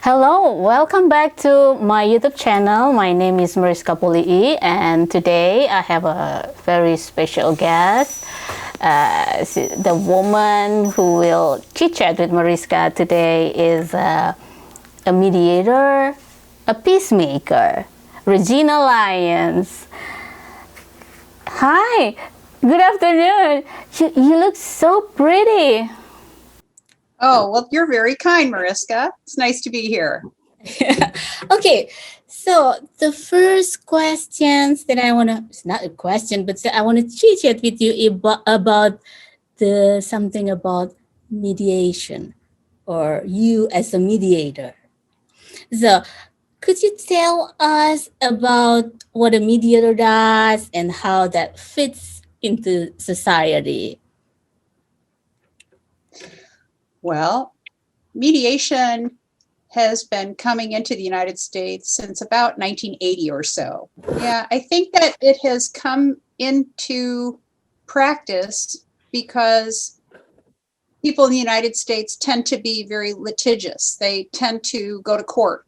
Hello, welcome back to my YouTube channel. My name is Mariska Pulii, and today I have a very special guest. The woman who will chit-chat with Mariska today is a mediator, a peacemaker, Regina Lyons. Hi, good afternoon. You look so pretty. Oh, well, you're very kind, Mariska. It's nice to be here. Okay, so the first questions that I want to, it's not a question, but I want to chit chat with you about something about mediation or you as a mediator. So could you tell us about what a mediator does and how that fits into society? Well, mediation has been coming into the United States since about 1980 or so. Yeah, I think that it has come into practice because people in the United States tend to be very litigious. They tend to go to court.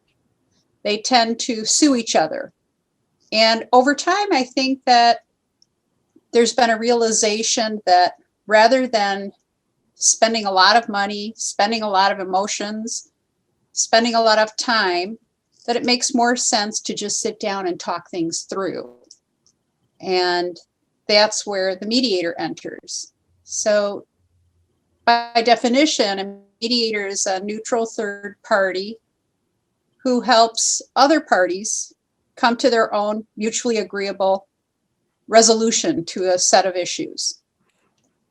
They tend to sue each other. And over time, I think that there's been a realization that rather than spending a lot of money, spending a lot of emotions, spending a lot of time, that it makes more sense to just sit down and talk things through. And that's where the mediator enters. So by definition, a mediator is a neutral third party who helps other parties come to their own mutually agreeable resolution to a set of issues.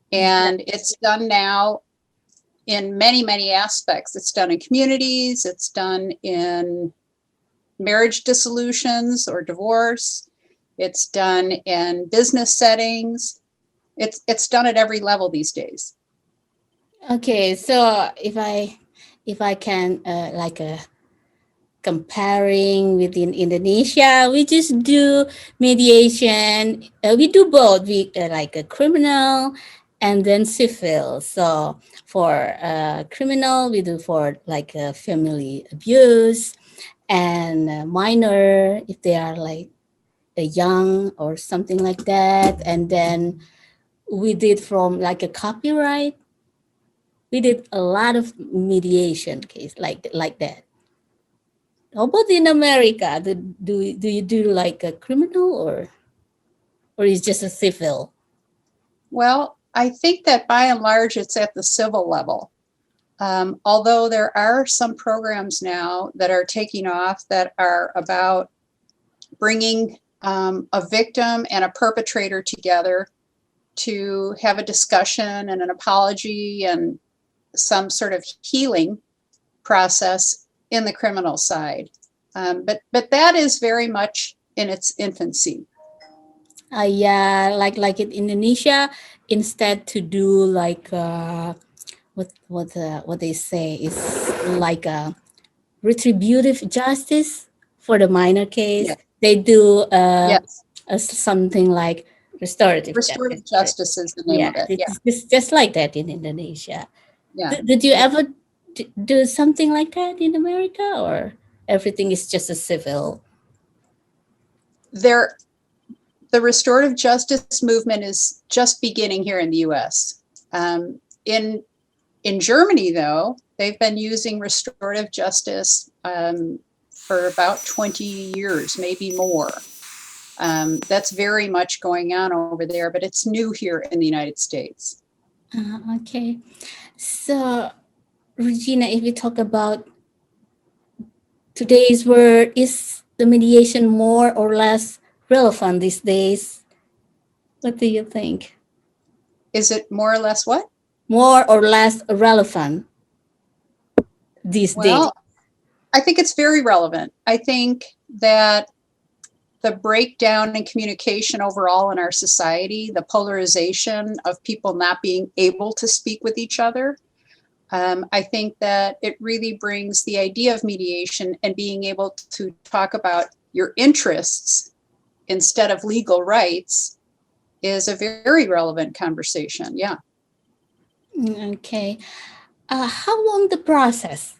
And it's done now in many, many aspects. It's done in communities, it's done in marriage dissolutions or divorce, it's done in business settings. It's done at every level these days. Okay, so if I can comparing within Indonesia, we just do mediation. We do both. We like a criminal and then civil. So for criminal, we do for like family abuse and minor if they are like a young or something like that. And then we did from like a copyright. We did a lot of mediation case like that. How about in America? Do you do like a criminal or is just a civil? Well, I think that by and large, it's at the civil level. Although there are some programs now that are taking off that are about bringing a victim and a perpetrator together to have a discussion and an apology and some sort of healing process in the criminal side. But that is very much in its infancy. Yeah, like in Indonesia, instead to do like what they say is like a retributive justice for the minor case. Yes. They do Yes. something like restorative Restorative justice. justice is the name Yeah, of it. Yeah. it's just like that in Indonesia. Yeah. Did you ever do something like that in America, or everything is just a civil? The restorative justice movement is just beginning here in the U.S. In Germany, though, they've been using restorative justice for about 20 years, maybe more. That's very much going on over there, but it's new here in the United States. Okay. So, Regina, if we talk about today's world, is the mediation more or less relevant these days? What do you think? Is it more or less what? More or less relevant these days? Well, I think it's very relevant. I think that the breakdown in communication overall in our society, the polarization of people not being able to speak with each other, I think that it really brings the idea of mediation and being able to talk about your interests instead of legal rights is a very relevant conversation. Yeah. Okay. How long the process?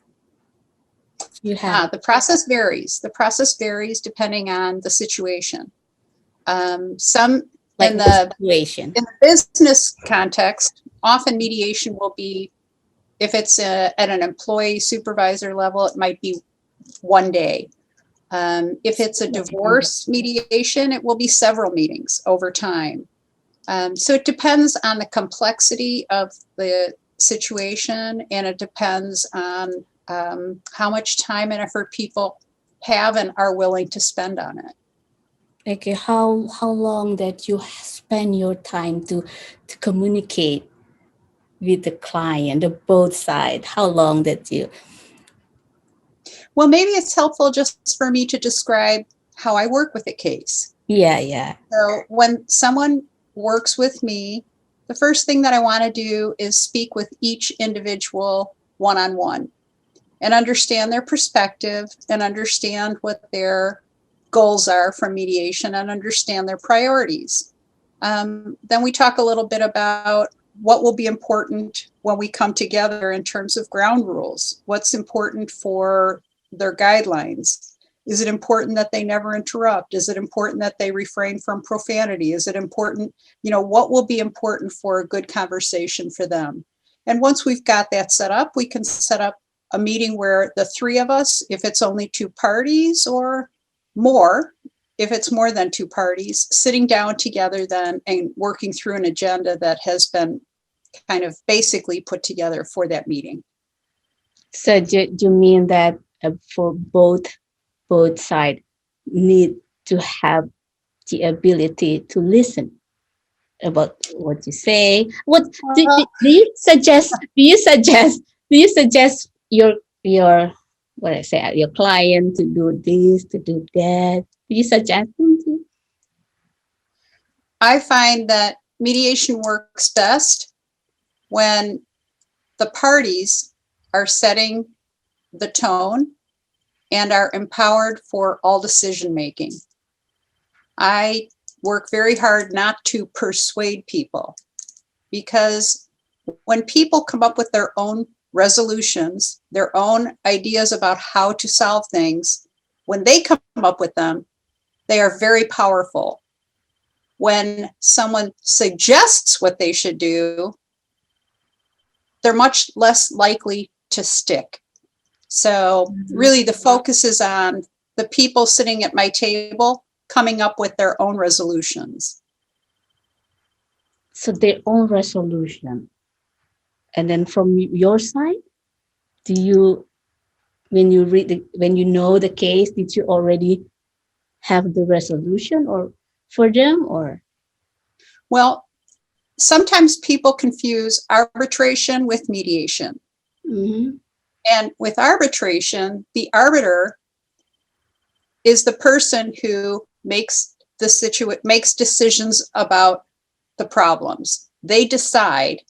You have The process varies. The process varies depending on the situation. Some like in what the situation? in the business context, often mediation will be, if it's at an employee supervisor level, it might be one day. If it's a divorce mediation, it will be several meetings over time. So it depends on the complexity of the situation, and it depends on how much time and effort people have and are willing to spend on it. Okay, how long that you spend your time to communicate with the client, the both side? How long that you? Well, maybe it's helpful just for me to describe how I work with a case. Yeah, yeah. So when someone works with me, the first thing that I want to do is speak with each individual one-on-one and understand their perspective and understand what their goals are from mediation and understand their priorities. Then we talk a little bit about what will be important when we come together in terms of ground rules. What's important for their guidelines? Is it important that they never interrupt? Is it important that they refrain from profanity? Is it important, what will be important for a good conversation for them? And once we've got that set up, we can set up a meeting where the three of us, if it's only two parties, or more, if it's more than two parties, sitting down together then and working through an agenda that has been kind of basically put together for that meeting. So do you mean that for both side need to have the ability to listen about what you say? What do you suggest? Do you suggest your what I say your client to do this, to do that? Do you suggest them to? I find that mediation works best when the parties are setting the tone and are empowered for all decision making. I work very hard not to persuade people, because when people come up with their own resolutions, their own ideas about how to solve things, when they come up with them, they are very powerful. When someone suggests what they should do, they're much less likely to stick. So really the focus is on the people sitting at my table coming up with their own resolutions. So their own resolution. And then from your side, do you when you know the case, did you already have the resolution or for them or? Well, sometimes people confuse arbitration with mediation. Mhm. And with arbitration, the arbiter is the person who makes decisions about the problems. They decide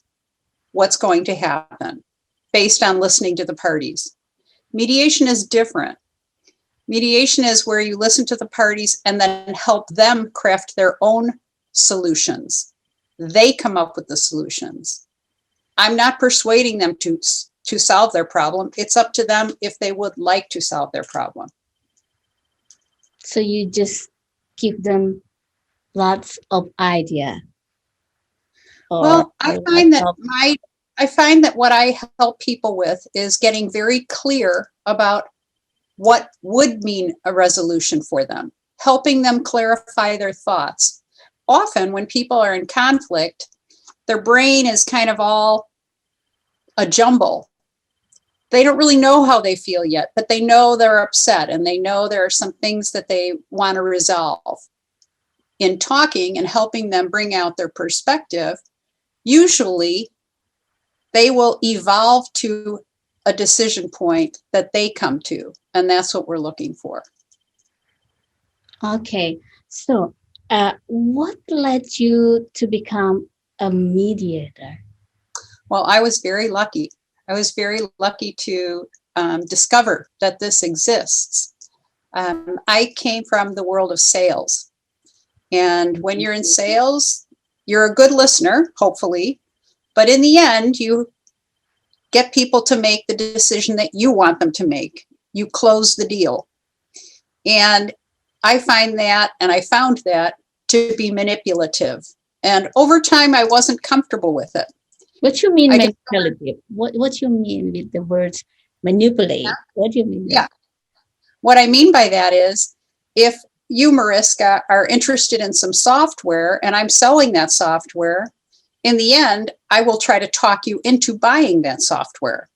what's going to happen based on listening to the parties. Mediation is different. Mediation is where you listen to the parties and then help them craft their own solutions. They come up with the solutions. I'm not persuading them to solve their problem. It's up to them if they would like to solve their problem. So you just give them lots of idea or Well, a I lot find that of what I help people with is getting very clear about what would mean a resolution for them, helping them clarify their thoughts. Often when people are in conflict, their brain is kind of all a jumble. They don't really know how they feel yet, but they know they're upset and they know there are some things that they want to resolve. In talking and helping them bring out their perspective, usually they will evolve to a decision point that they come to, and that's what we're looking for. okay. So what led you to become a mediator? Well, I was very lucky. I was very lucky to discover that this exists. I came from the world of sales. And when you're in sales, you're a good listener, hopefully. But in the end, you get people to make the decision that you want them to make. you close the deal. And I found that to be manipulative. And over time, I wasn't comfortable with it. What you mean I manipulative? What you mean with the words manipulate? What do you mean? Yeah. What I mean by that is, if you, Mariska, are interested in some software and I'm selling that software, in the end, I will try to talk you into buying that software.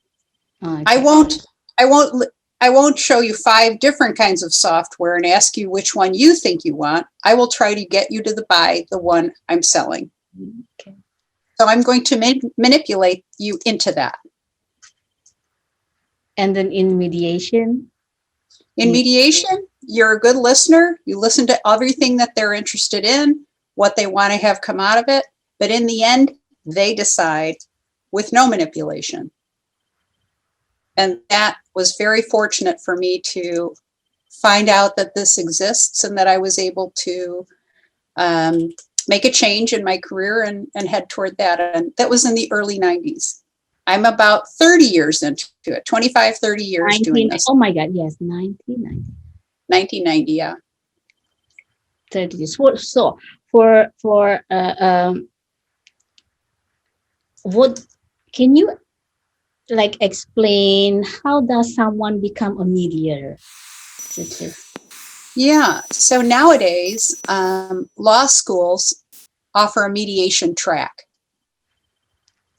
Okay. I won't show you 5 different kinds of software and ask you which one you think you want. I will try to get you to buy the one I'm selling. Okay. So I'm going to manipulate you into that. And then in mediation? In mediation, you're a good listener. You listen to everything that they're interested in, what they want to have come out of it. But in the end, they decide with no manipulation. And that was very fortunate for me to find out that this exists and that I was able to make a change in my career and head toward that. And that was in the early 90s. I'm about 30 years into it, 25, 30 years doing this. Oh my God, yes, 1990. 1990, yeah. 30 years. So for what can you like explain how does someone become a mediator? Yeah, so nowadays law schools offer a mediation track,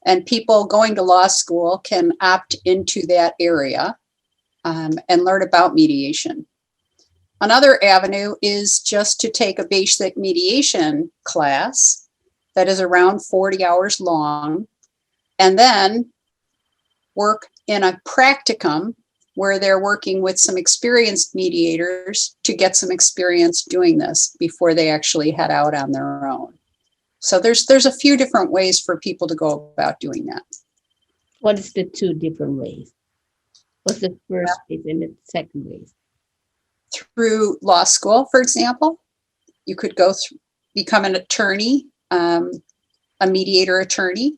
and people going to law school can opt into that area and learn about mediation. Another avenue is just to take a basic mediation class that is around 40 hours long, and then work in a practicum where they're working with some experienced mediators to get some experience doing this before they actually head out on their own. So there's a few different ways for people to go about doing that. What is the 2 different ways? What's the first ways and the second ways? Through law school, for example, you could go through, become an attorney, a mediator attorney,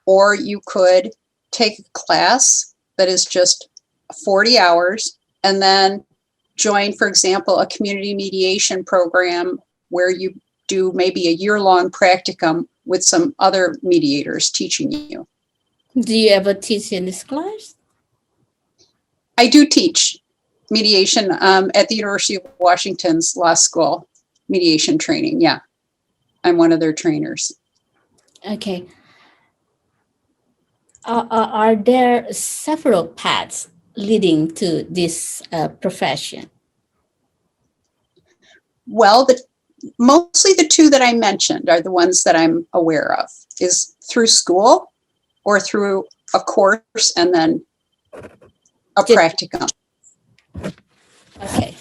or you could take a class that is just 40 hours and then join, for example, a community mediation program where you do maybe a year-long practicum with some other mediators teaching you. Do you ever teach in this class? I do teach mediation at the University of Washington's Law School mediation training. Yeah, I'm one of their trainers. Okay. Are there several paths leading to this profession? Well, mostly the 2 that I mentioned are the ones that I'm aware of, is through school or through a course and then a practicum. Okay.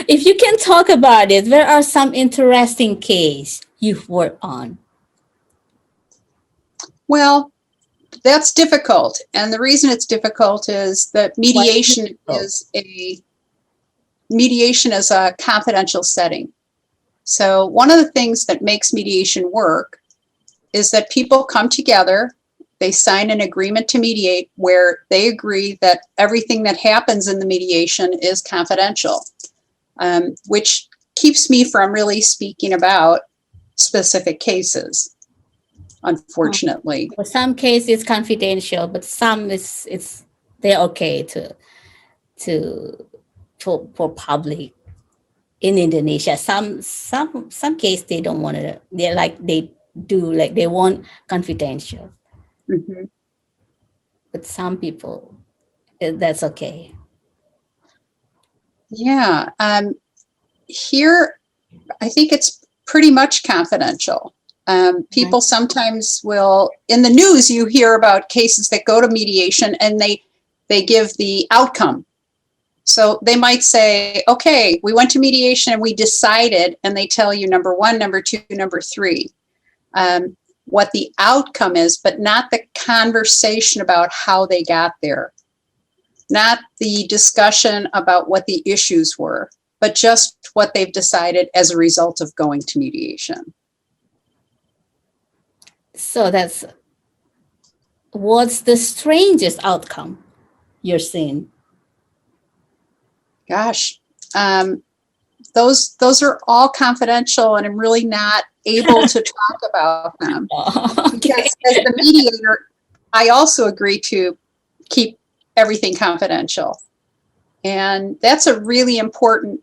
If you can talk about it, there are some interesting cases you've worked on. Well, that's difficult. And the reason it's difficult is that mediation is a confidential setting. So one of the things that makes mediation work is that people come together, they sign an agreement to mediate where they agree that everything that happens in the mediation is confidential, which keeps me from really speaking about specific cases, unfortunately. For some cases it's confidential, but some they're okay for public in Indonesia. Some cases they don't want to. They want confidential. Mm-hmm. But some people, that's okay. Yeah. Here, I think it's pretty much confidential. People sometimes will, in the news, you hear about cases that go to mediation and they give the outcome. So they might say, okay, we went to mediation and we decided, and they tell you number 1, number 2, number 3, what the outcome is, but not the conversation about how they got there, not the discussion about what the issues were, but just what they've decided as a result of going to mediation. So what's the strangest outcome your sin? Gosh, um, those are all confidential, and I'm really not able to talk about them Oh, okay. because as the mediator, I also agree to keep everything confidential. And that's a really important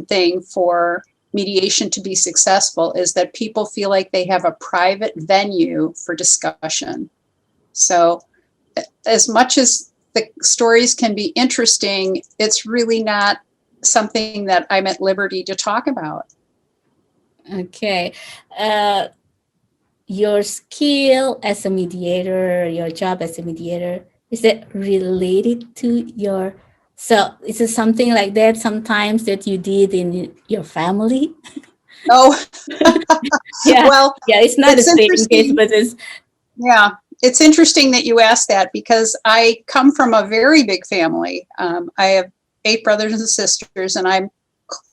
thing for mediation to be successful, is that people feel like they have a private venue for discussion. So as much as the stories can be interesting, it's really not something that I'm at liberty to talk about. Okay. Uh, your skill as a mediator, your job as a mediator, is it related to your? So is it something like that sometimes that you did in your family? Oh, Yeah. well, Yeah. It's not the it's same case, interesting. but it's Yeah, it's interesting that you asked that because I come from a very big family. I have 8 brothers and sisters, and I'm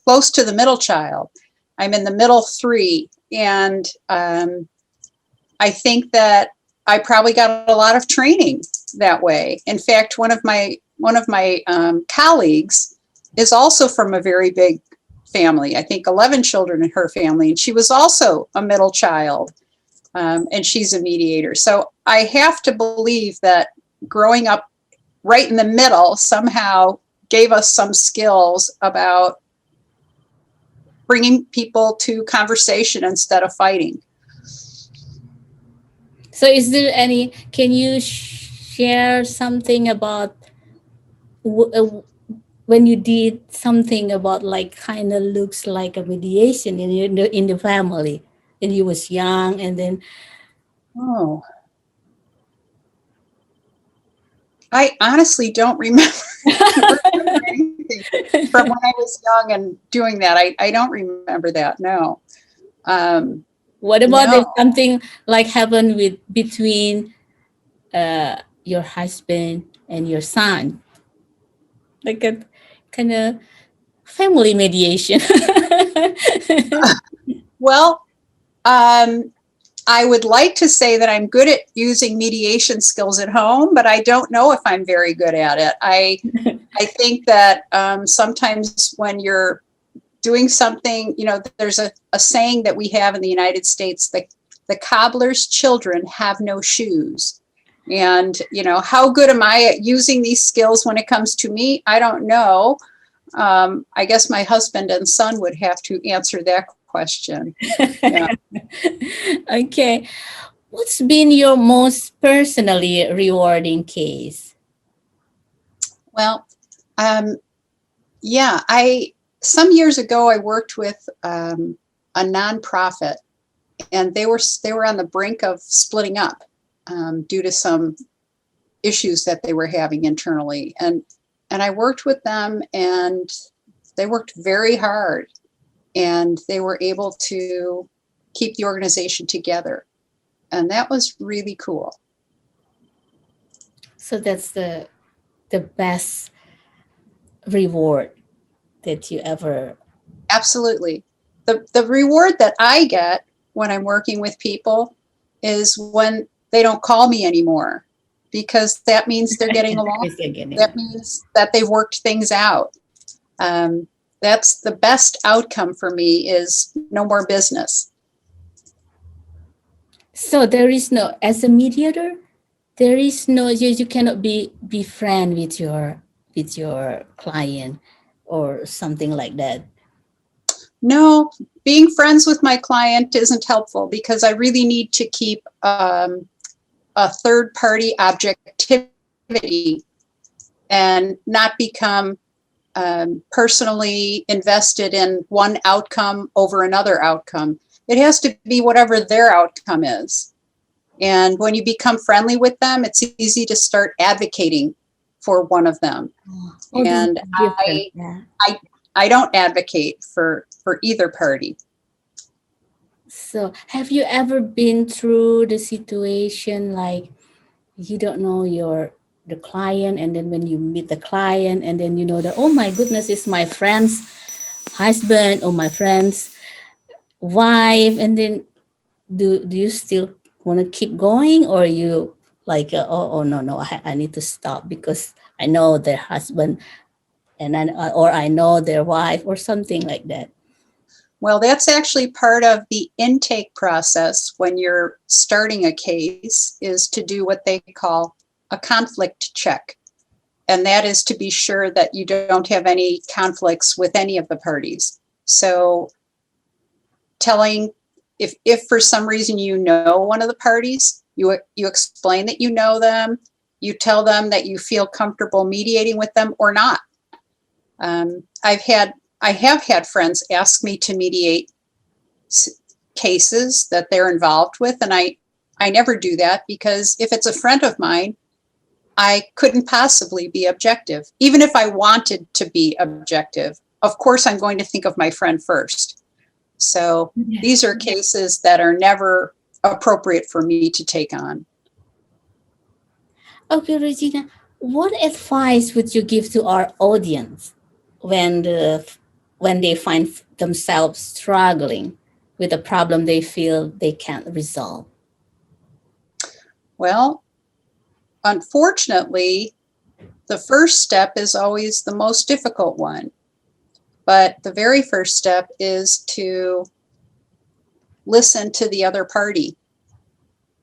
close to the middle child. I'm in the middle three, and I think that I probably got a lot of training that way. In fact, one of my colleagues is also from a very big family. I think 11 children in her family, and she was also a middle child, and she's a mediator. So I have to believe that growing up right in the middle somehow gave us some skills about bringing people to conversation instead of fighting. so. Is there any? Can you share something about w- uh, when you did something about like kind of looks like a mediation in the family, and you was young, and then Oh, I honestly don't remember, remember anything from when I was young and doing that. I don't remember that. No. Um, what about no. if something like happened with between your husband and your son, like a kind of family mediation? Well, um, I would like to say that I'm good at using mediation skills at home, but I don't know if I'm very good at it. I think that sometimes when you're doing something, there's a saying that we have in the United States, that the cobbler's children have no shoes. And, how good am I at using these skills when it comes to me? I don't know. I guess my husband and son would have to answer that question. Yeah. Okay, what's been your most personally rewarding case? Well, um, yeah, some years ago I worked with a nonprofit, and they were on the brink of splitting up due to some issues that they were having internally, and I worked with them, and they worked very hard, and they were able to keep the organization together, and that was really cool. So that's the best reward that you ever. Absolutely. The reward that I get when I'm working with people is when they don't call me anymore, because that means they're getting along. Is again, That means that they've worked things out. Um, that's the best outcome for me, is no more business. so there is no, as a mediator, there is no, you cannot be friend with your client or something like that. No, being friends with my client isn't helpful, because I really need to keep a third party objectivity and not become personally invested in one outcome over another outcome. It has to be whatever their outcome is. And when you become friendly with them, it's easy to start advocating for one of them. Oh, this is And different. I, Yeah. I, I don't advocate for either party. So have you ever been through the situation like you don't know your the client, and then when you meet the client, and then you know that, oh my goodness, it's my friend's husband or my friend's wife, and then do you still want to keep going, or you like, oh no, no, I need to stop because I know their husband and or I know their wife or something like that. Well, that's actually part of the intake process when you're starting a case, is to do what they call a conflict check. And that is to be sure that you don't have any conflicts with any of the parties. So if for some reason you know one of the parties, you explain that you know them, you tell them that you feel comfortable mediating with them or not. I have had friends ask me to mediate cases that they're involved with, and I never do that, because if it's a friend of mine, I couldn't possibly be objective. Even if I wanted to be objective, of course, I'm going to think of my friend first. So these are cases that are never appropriate for me to take on. Okay, Regina, what advice would you give to our audience when they find themselves struggling with a problem they feel they can't resolve? Well, unfortunately, the first step is always the most difficult one. But the very first step is to listen to the other party.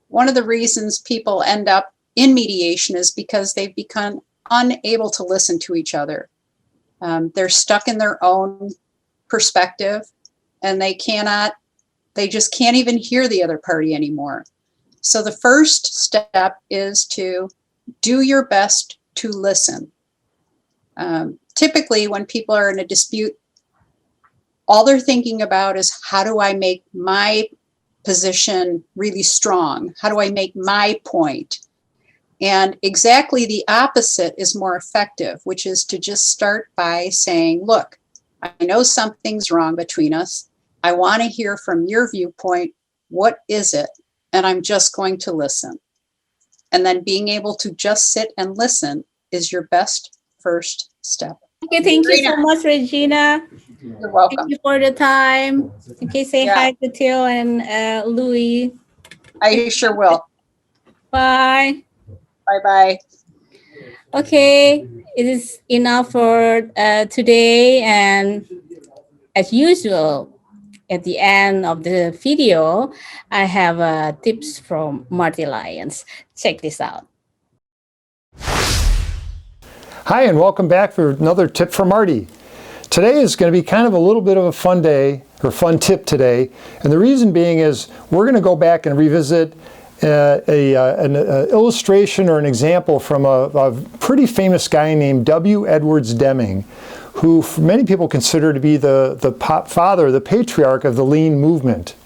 One of the reasons people end up in mediation is because they've become unable to listen to each other. They're stuck in their own perspective, and they just can't even hear the other party anymore. So the first step is to do your best to listen. Typically, when people are in a dispute, all they're thinking about is, how do I make my position really strong? How do I make my point? And exactly the opposite is more effective, which is to just start by saying, look, I know something's wrong between us. I want to hear from your viewpoint. What is it? And I'm just going to listen. And then being able to just sit and listen is your best first step. Okay, thank you so much, Regina. You're welcome. Thank you for the time. Okay, say hi to Theo and Louis. I sure will. Bye. Bye-bye. Okay, it is enough for today. And as usual, at the end of the video, I have tips from Marty Lyons. Check this out. Hi, and welcome back for another tip from Marty. Today is going to be kind of a little bit of a fun day, or fun tip today. And the reason being is we're going to go back and revisit an illustration or an example from a pretty famous guy named W. Edwards Deming, who many people consider to be the father, the patriarch of the lean movement.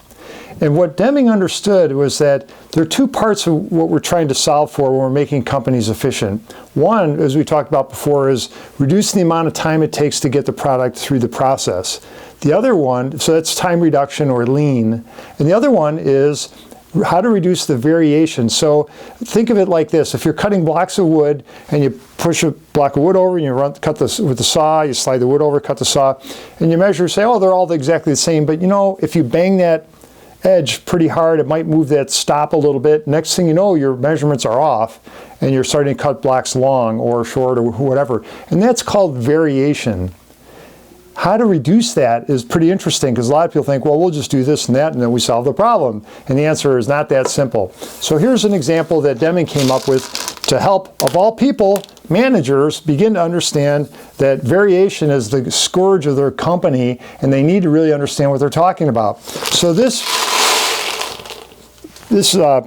And what Deming understood was that there are two parts of what we're trying to solve for when we're making companies efficient. One, as we talked about before, is reducing the amount of time it takes to get the product through the process. The other one, so that's time reduction or lean. And the other one is how to reduce the variation. So think of it like this. If you're cutting blocks of wood and you push a block of wood over and you cut this with the saw, you slide the wood over, cut the saw, and you measure, say, oh, they're all exactly the same. But you know, if you bang that edge pretty hard, it might move that stop a little bit. Next thing you know, your measurements are off and you're starting to cut blocks long or short or whatever. And that's called variation. How to reduce that is pretty interesting, because a lot of people think, well, we'll just do this and that and then we solve the problem. And the answer is not that simple. So here's an example that Deming came up with to help, of all people, managers begin to understand that variation is the scourge of their company and they need to really understand what they're talking about. So this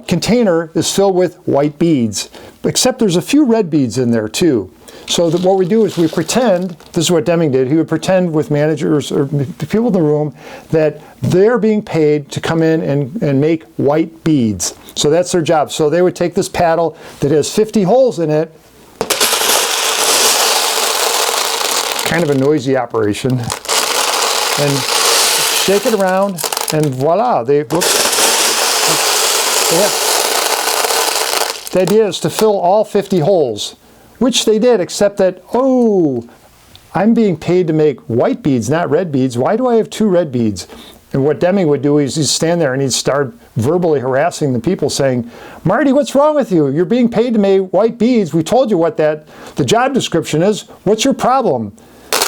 container is filled with white beads, except there's a few red beads in there too. So that what we do is we pretend, this is what Deming did, he would pretend with managers or people in the room that they're being paid to come in and make white beads. So that's their job. So they would take this paddle that has 50 holes in it, kind of a noisy operation, and shake it around, and voila, the idea is to fill all 50 holes, which they did, except that, oh, I'm being paid to make white beads, not red beads. Why do I have two red beads? And what Deming would do is he'd stand there and he'd start verbally harassing the people saying, Marty, what's wrong with you? You're being paid to make white beads. We told you what the job description is. What's your problem?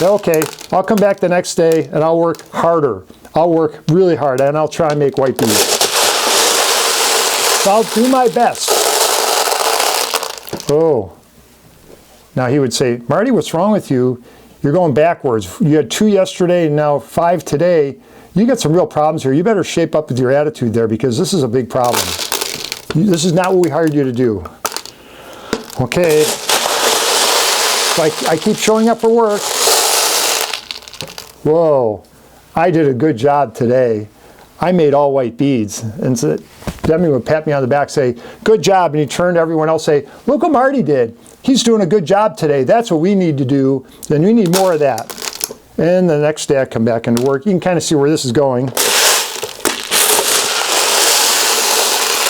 Okay, I'll come back the next day and I'll work harder. I'll work really hard and I'll try and make white beads. So I'll do my best. Oh. Now he would say, Marty, what's wrong with you? You're going backwards. You had 2 yesterday and now 5 today. You got some real problems here. You better shape up with your attitude there because this is a big problem. This is not what we hired you to do. Okay. So I keep showing up for work. Whoa. I did a good job today. I made all white beads. And so Demi would pat me on the back, say, good job. And he turned to everyone else, say, look what Marty did. He's doing a good job today. That's what we need to do. Then we need more of that. And the next day I come back into work. You can kind of see where this is going.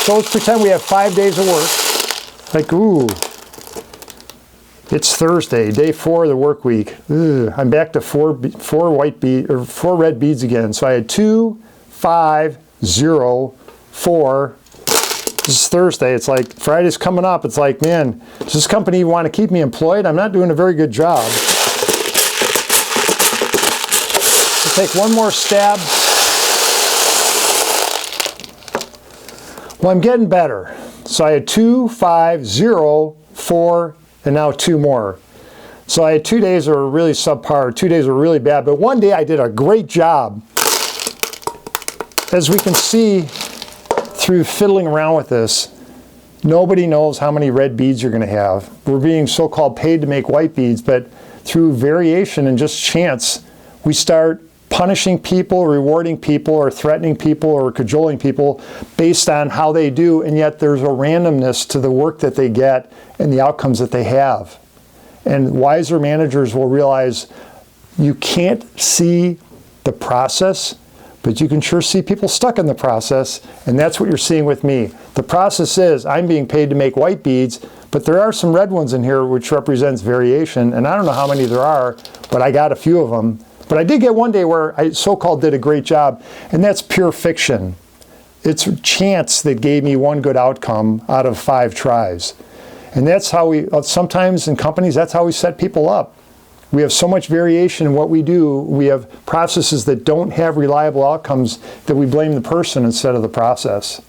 So let's pretend we have 5 days of work. Like, ooh, it's Thursday, day 4 of the work week. Ugh, I'm back to 4 red beads again. So I had 2, 5, 0, 4. This is Thursday. It's like Friday's coming up. It's like, man, does this company want to keep me employed? I'm not doing a very good job. Take one more stab. Well, I'm getting better. So I had 2, 5, 0, 4, and now 2 more. So I had 2 days that were really subpar, 2 days were really bad, but one day I did a great job. As we can see through fiddling around with this, nobody knows how many red beads you're going to have. We're being so-called paid to make white beads, but through variation and just chance, we start punishing people, rewarding people, or threatening people, or cajoling people based on how they do, and yet there's a randomness to the work that they get and the outcomes that they have. And wiser managers will realize you can't see the process, but you can sure see people stuck in the process, and that's what you're seeing with me. The process is I'm being paid to make white beads, but there are some red ones in here which represents variation, and I don't know how many there are, but I got a few of them. But I did get one day where I so-called did a great job, and that's pure fiction. It's chance that gave me one good outcome out of 5 tries. And that's how we, sometimes in companies, that's how we set people up. We have so much variation in what we do. We have processes that don't have reliable outcomes that we blame the person instead of the process.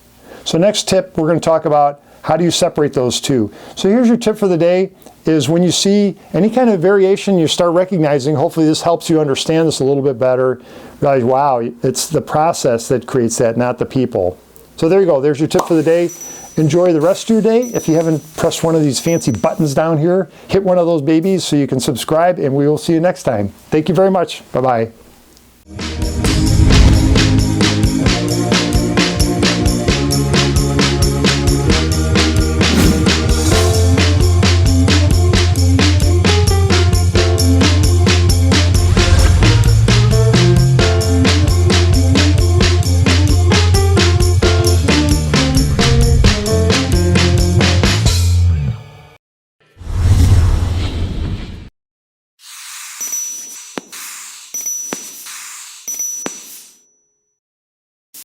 So next tip, we're going to talk about how do you separate those two. So here's your tip for the day, is when you see any kind of variation, you start recognizing, hopefully this helps you understand this a little bit better, realize, wow, it's the process that creates that, not the people. So there you go, there's your tip for the day. Enjoy the rest of your day. If you haven't pressed one of these fancy buttons down here, hit one of those babies so you can subscribe, and we will see you next time. Thank you very much. Bye-bye.